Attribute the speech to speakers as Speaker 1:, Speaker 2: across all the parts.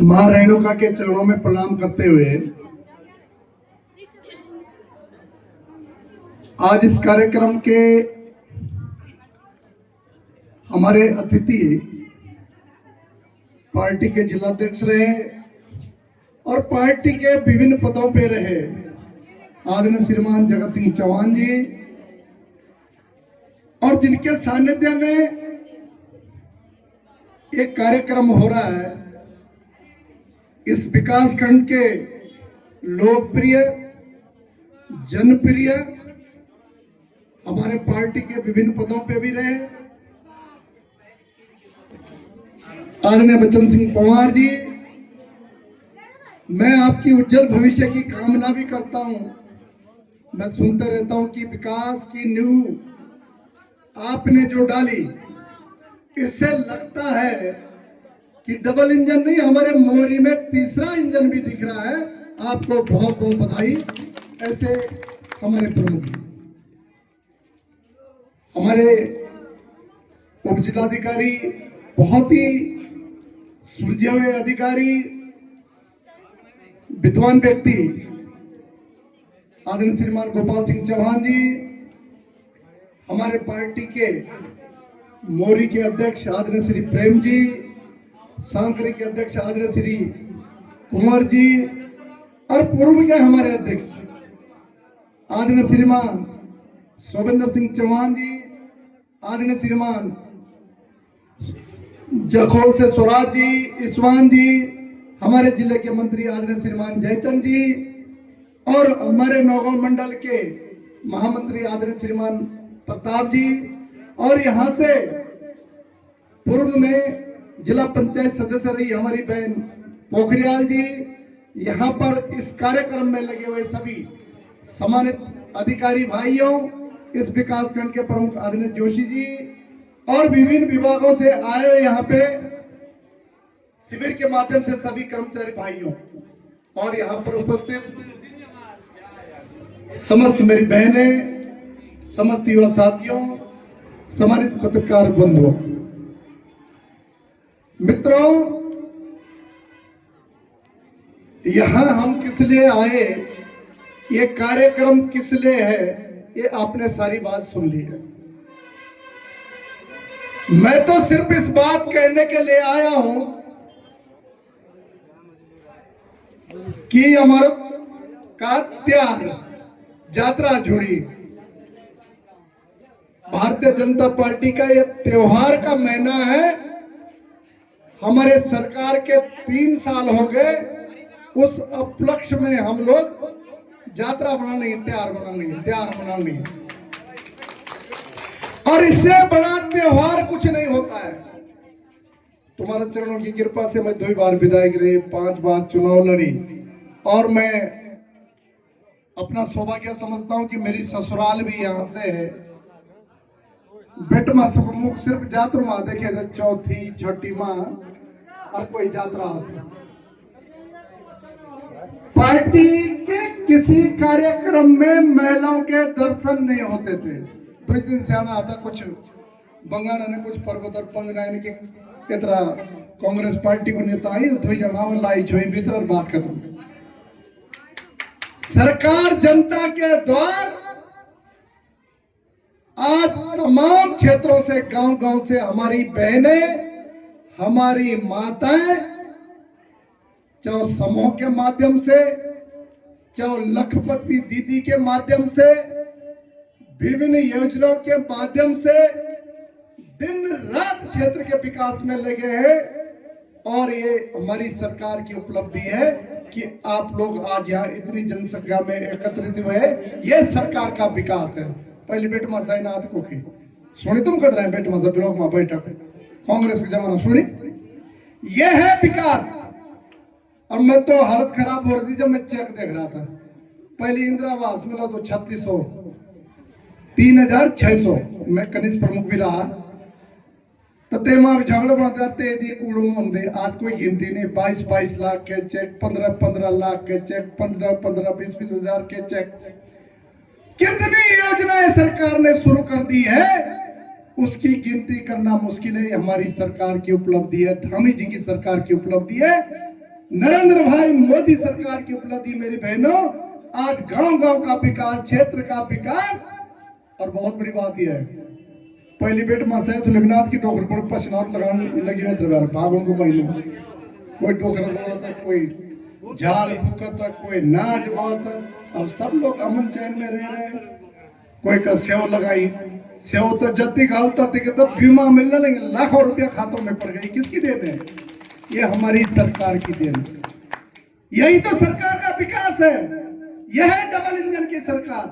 Speaker 1: मां रेणुका के चरणों में प्रणाम करते हुए आज इस कार्यक्रम के हमारे अतिथि पार्टी के जिलाध्यक्ष रहे और पार्टी के विभिन्न पदों पे रहे आदरणीय श्रीमान जगत सिंह चौहान जी और जिनके सानिध्य में एक कार्यक्रम हो रहा है, इस विकास खंड के लोकप्रिय जनप्रिय हमारे पार्टी के विभिन्न पदों पे भी रहे आदरणीय बच्चन सिंह पंवार जी, मैं आपकी उज्जवल भविष्य की कामना भी करता हूं। मैं सुनते रहता हूं कि विकास की नींव आपने जो डाली, इससे लगता है कि डबल इंजन नहीं, हमारे मोहरी में तीसरा इंजन भी दिख रहा है। आपको बहुत बहुत बधाई। ऐसे हमारे प्रमुख हमारे उप जिलाधिकारी बहुत ही सुलझे हुए अधिकारी, विद्वान व्यक्ति आदरणीय श्रीमान गोपाल सिंह चौहान जी, हमारे पार्टी के मोरी के अध्यक्ष आदरणीय श्री प्रेम जी, सांकरी के अध्यक्ष आदरणीय श्री कुमार जी और पूर्व के हमारे अध्यक्ष आदरणीय श्रीमान शोभेंद्र सिंह चौहान जी, आदरणीय श्रीमान जखौल से स्वराज जी, ईसवान जी, हमारे जिले के मंत्री आदरणीय श्रीमान जयचंद जी और हमारे नौगांव मंडल के महामंत्री आदरणीय श्रीमान प्रताप जी और यहाँ से पूर्व में जिला पंचायत सदस्य रही हमारी बहन पोखरियाल जी, यहाँ पर इस कार्यक्रम में लगे हुए सभी सम्मानित अधिकारी भाइयों, इस विकास खंड के प्रमुख आदरणीय जोशी जी और विभिन्न विभागों से आए यहाँ पे शिविर के माध्यम से सभी कर्मचारी भाइयों और यहाँ पर उपस्थित समस्त मेरी बहनें, समस्त युवा साथियों, सम्मानित पत्रकार बंधुओं, मित्रों, यहां हम किस लिए आए, ये कार्यक्रम किस लिए है, ये आपने सारी बात सुन ली है। मैं तो सिर्फ इस बात कहने के लिए आया हूं कि अमृत का त्याग यात्रा जुड़ी, भारतीय जनता पार्टी का यह त्योहार का महीना है। हमारे सरकार के 3 साल हो गए, उस उपलक्ष्य में हम लोग यात्रा बनानी है, त्योहार बनानी है और इससे बड़ा त्योहार कुछ नहीं होता है। तुम्हारे चरणों की कृपा से मैं 2 बार विधायक रही, 5 बार चुनाव लड़ी और मैं अपना सौभाग्य समझता हूं कि मेरी ससुराल भी यहां से है। बेटमा सुखमुख सिर्फ यात्रा माँ देखे तो चौथी छठी माँ और कोई यात्रा पार्टी के किसी कार्यक्रम में महिलाओं के दर्शन नहीं होते थे। 2 दिन से आना आता, कुछ बंगाना ने कुछ पर्वतर पंगाने के कितना कांग्रेस पार्टी को नेता आई 2 जगह लाई छोई भीतर और बात खत्म। सरकार जनता के द्वार आज तमाम क्षेत्रों से, गांव-गांव से हमारी बहनें, हमारी माताएं, चाहे समूह के माध्यम से, चाहे लखपति दीदी के माध्यम से, विभिन्न योजनाओं के माध्यम से दिन रात क्षेत्र के विकास में लगे हैं और ये हमारी सरकार की उपलब्धि है कि आप लोग आज यहाँ इतनी जनसंख्या में एकत्रित हुए। ये सरकार का विकास है। पहले बेटमा साईनाथ को की सुनी, तुम कर रहे हैं बेटमा से ब्लॉक में बैठक कांग्रेस के जमाना सुनी, ये है विकास। और मैं तो हालत खराब हो रही थी जब मैं चेक देख रहा था। पहले इंदिरा आवास मिला तो 3600, 3600, मैं कनिष्ठ प्रमुख भी रहा तो तेमा झगड़ो बनाते थे कूड़ू होंगे। आज कोई गिनती नहीं, 22-22 लाख के चेक, 15-15 लाख के चेक, 15-15, 20-20 हजार के चेक, कितनी योजनाएं सरकार ने शुरू कर दी है, उसकी गिनती करना मुश्किल है। हमारी सरकार की उपलब्धि है, धामी जी की सरकार की उपलब्धि है। नरेंद्र भाई मोदी सरकार की उपलब्धि मेरी बहनों, आज गांव गांव का विकास, क्षेत्र का विकास। और बहुत बड़ी बात यह है, पहली बेट मासा तो लेगनाथ की डोकर पर पशनाथ लगाने लगी हुई दरबार भागों को महीने कोई डोकरा बोला तक, कोई झाल फूका तक, कोई नाच बहुत तक। अब सब लोग अमन चैन में रह रहे हैं। कोई का सेव लगाई, सेव तो जत्ती घालता थी कि तो बीमा मिलने लगे, लाखों रुपया खातों में पड़ गई। किसकी देन है? ये हमारी सरकार की देन है। यही तो सरकार का विकास है। यह है डबल इंजन की सरकार।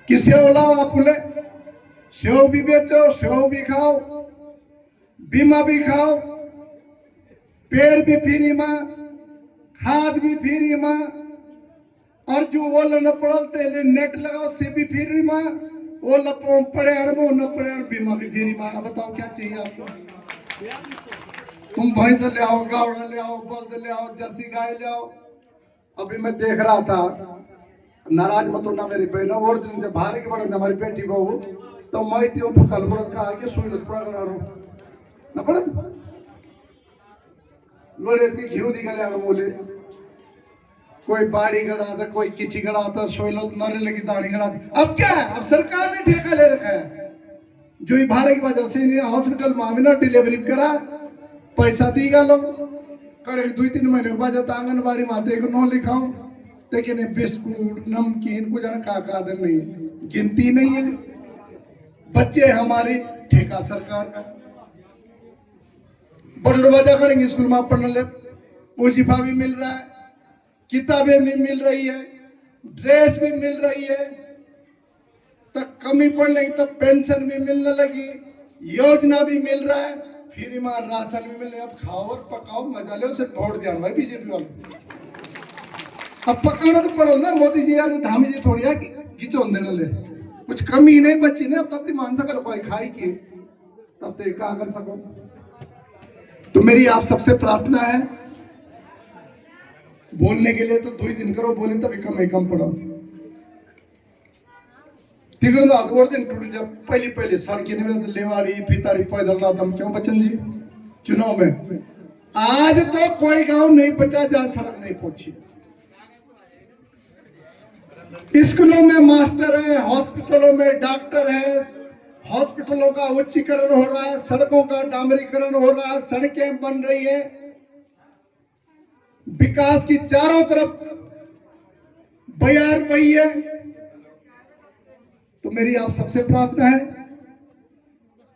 Speaker 1: कि सेव लाओ आप बोले, सेव भी बेचो, सेव भी खाओ, बीमा भी खाओ, पेड़ भी फ्री मां, खाद भी फ्री मां, और जो वो न पड़ते नेट लगाओ से भी फ्री मां, वो लपो पड़े अड़बो न पड़े बीमा भी फ्री मां। अब बताओ क्या चाहिए आपको? तुम भैंस ले आओ, गावड़ा ले आओ, बल्द ले आओ, जर्सी गाय ले आओ। अभी मैं देख रहा था, नाराज मत होना मेरी बहनों, और दिन जब भारे के बड़े हमारी बेटी बहू तो मैं त्यों कल बड़द का आगे सुई पड़ा करा ना पड़त लोड़े की घिऊ निकले मोले, कोई बाड़ी गड़ा था, कोई किची गड़ा था, सोइलो नरे लगी दाढ़ी गड़ा। अब क्या है? अब सरकार ने ठेका ले रखा है। जो ही भारे की वजह से हॉस्पिटल में डिलीवरी करा, पैसा दी गा लोग कड़े 2-3 महीने के बाद आंगनबाड़ी माते को नो लिखाओ, लेकिन बिस्कुट नमकीन कुछ का आदर नहीं, गिनती नहीं है। बच्चे हमारे ठेका सरकार का। बड़े बजा करेंगे स्कूल में पढ़ने ले, वजीफा भी मिल रहा है, किताबें भी मिल रही है, ड्रेस भी मिल रही है, तक कमी पड़ नहीं तो पेंशन भी मिलने लगी, योजना भी मिल रहा है, फ्री में राशन भी मिल रहा है। अब खाओ और पकाओ, मजा लो, उसे वोट दिया भाई बीजेपी वाले। अब पकाना तो पड़ो ना, मोदी जी यार धामी जी थोड़ी है खिंचो देने ले, कुछ कमी नहीं बची ने। अब तक मान सको कोई खाई की तब तो क्या कर सको। तो मेरी आप सबसे प्रार्थना है, बोलने के लिए तो 2 दिन करो, बोले तभी कम पड़ो। तिगड़ ना तो दिन टूट जब पहली सड़कें नहीं लेवाड़ी फिताड़ी पैदल ना दम क्यों बच्चन जी चुनाव में। आज तो कोई गांव नहीं बचा जहां सड़क नहीं पहुंची। स्कूलों में मास्टर है, हॉस्पिटलों में डॉक्टर है, हॉस्पिटलों का उच्चीकरण हो रहा है, सड़कों का डामरीकरण हो रहा है, सड़कें बन रही है, विकास की चारों तरफ बयार बही है। तो मेरी आप सबसे प्रार्थना है,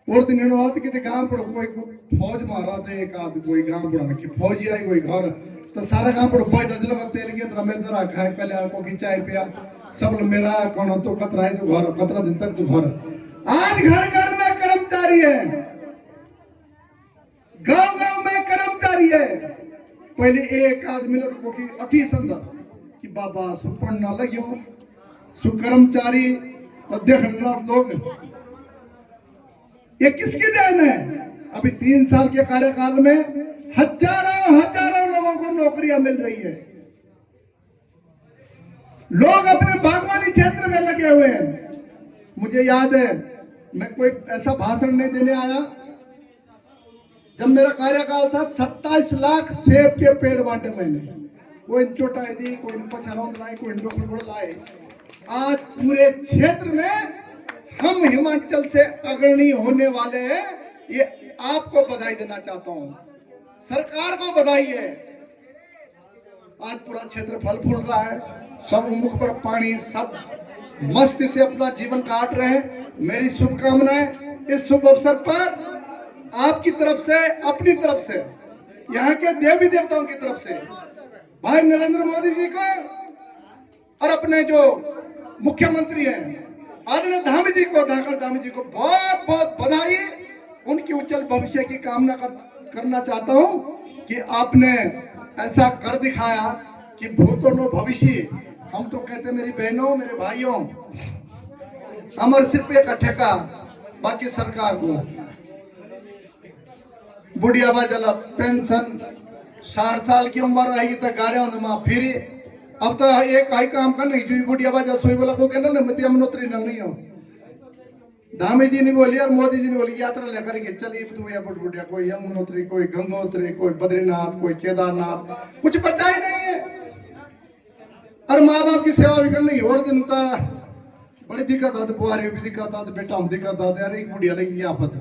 Speaker 1: और दिन कि गांव पड़ो कोई फौज मारा थे, एक आध कोई गांव पड़ा कि फौजी आई कोई घर तो सारा गांव पड़ो भाई 10 लोग तेल के तरह मेरे तरह खाए कल्याण को की चाय पिया सब मेरा कौन तो खतरा है तो घर 15 दिन तक तो घर। आज घर घर में कर्मचारी है, गांव गांव में कर्मचारी है। पहले एक आदमी लोग की 80 संदा कि बाबा सुपर्ण ना लगियो सु कर्मचारी देखना लोग, ये किसकी देन है? अभी 3 साल के कार्यकाल में हजारों लोगों को नौकरियां मिल रही है। लोग अपने बागवानी क्षेत्र में लगे हुए हैं। मुझे याद है, मैं कोई ऐसा भाषण नहीं देने आया, जब मेरा कार्यकाल था 27 लाख सेब के पेड़ बांटे मैंने। कोई चोटाई दी, कोई पछानौंद लाई, कोई डोखड़ लाए। आज पूरे क्षेत्र में हम हिमाचल से अग्रणी होने वाले हैं। ये आपको बधाई देना चाहता हूं, सरकार को बधाई है। आज पूरा क्षेत्र फल फूल रहा है, सब मुख पर पानी, सब मस्त से अपना जीवन काट रहे हैं। मेरी शुभकामनाएं इस शुभ अवसर पर आपकी तरफ से, अपनी तरफ से, यहाँ के देवी देवताओं की तरफ से भाई नरेंद्र मोदी जी को और अपने जो मुख्यमंत्री हैं आदरणीय धामी जी को, धाकड़ धामी जी को बहुत बहुत बधाई। उनकी उज्जवल भविष्य की कामना करना चाहता हूं कि आपने ऐसा कर दिखाया कि भूतो नो भविष्य। हम तो कहते मेरी बहनों, मेरे भाइयों, अमर सिर पे का ठेका बाकी सरकार को। बुढ़िया बाजला पेंशन 60 साल की उम्र रहेगी तो गाड़ियों में फिर अब तो एक ही काम करने जो बुढ़िया बाजा सोई वाला को कहना ना मत मनोत्री नहीं हो। धामी जी ने बोली और मोदी जी ने बोली यात्रा लेकर के चलिए तो या बुढ़िया, कोई यमुनोत्री, कोई गंगोत्री, कोई बद्रीनाथ, कोई केदारनाथ, कुछ बचा ही नहीं है। और माँ बाप की सेवा भी करनी और दिन तो बड़ी दिक्कत आती, बुआरी भी दिक्कत आती, बेटा हम दिक्कत आती, अरे बुढ़िया लगी आफत।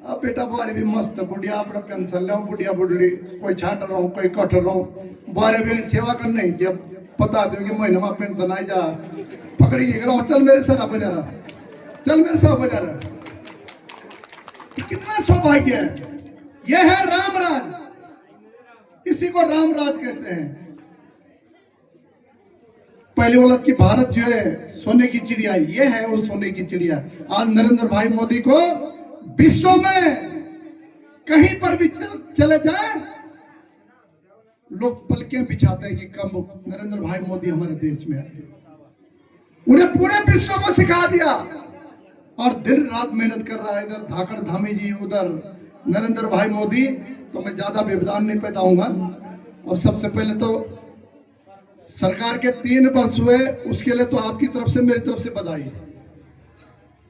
Speaker 1: अब बेटा बुआरी भी मस्त, बुढ़िया अपना पेंशन लो, बुढ़िया बुढ़ी कोई छाट रहा हूँ, कोई कट रहा हूँ, बुआरे भी सेवा करनी कि अब पता दो कि महीने में पेंशन आई जा पकड़ी गई, चल मेरे सर आप जरा, चल मेरे साथ बजा रहा। कितना सौभाग्य है, यह है राम राज, इसी को राम राज कहते हैं। पहली औलाद की भारत जो है सोने की चिड़िया, ये है वो सोने की चिड़िया। आज नरेंद्र भाई मोदी को विश्व में कहीं पर भी चले जाए लोग पलकें बिछाते हैं कि कब नरेंद्र भाई मोदी हमारे देश में आए। उन्हें पूरे विश्व को सिखा दिया और दिन रात मेहनत कर रहा है। इधर धाकड़ धामी जी, उधर नरेंद्र भाई मोदी। तो मैं ज्यादा व्यवधान नहीं बताऊंगा। और सबसे पहले तो सरकार के 3 वर्ष हुए, उसके लिए तो आपकी तरफ से मेरी तरफ से बधाई।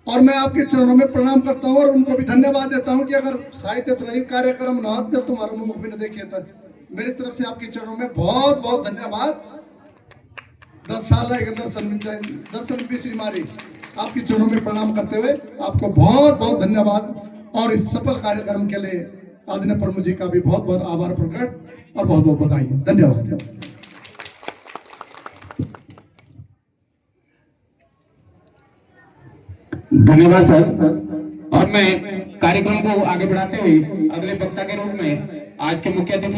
Speaker 1: और मैं आपके चरणों में प्रणाम करता हूं और उनको भी धन्यवाद देता हूं कि अगर साहित्य त्रयी कार्यक्रम न हो जब तुम्हारा मुख भी न देखे तो मेरी तरफ से आपके चरणों में बहुत बहुत धन्यवाद। 10 साल है दर्शन भी श्रीमारी आपके चरणों में प्रणाम करते हुए आपको बहुत बहुत धन्यवाद। और इस सफल कार्यक्रम के लिए आदरणीय प्रमुख जी का भी बहुत बहुत आभार प्रकट और बहुत बहुत बधाई। धन्यवाद।
Speaker 2: धन्यवाद सर। और मैं कार्यक्रम को आगे बढ़ाते हुए अगले वक्ता के रूप में आज के मुख्य अतिथि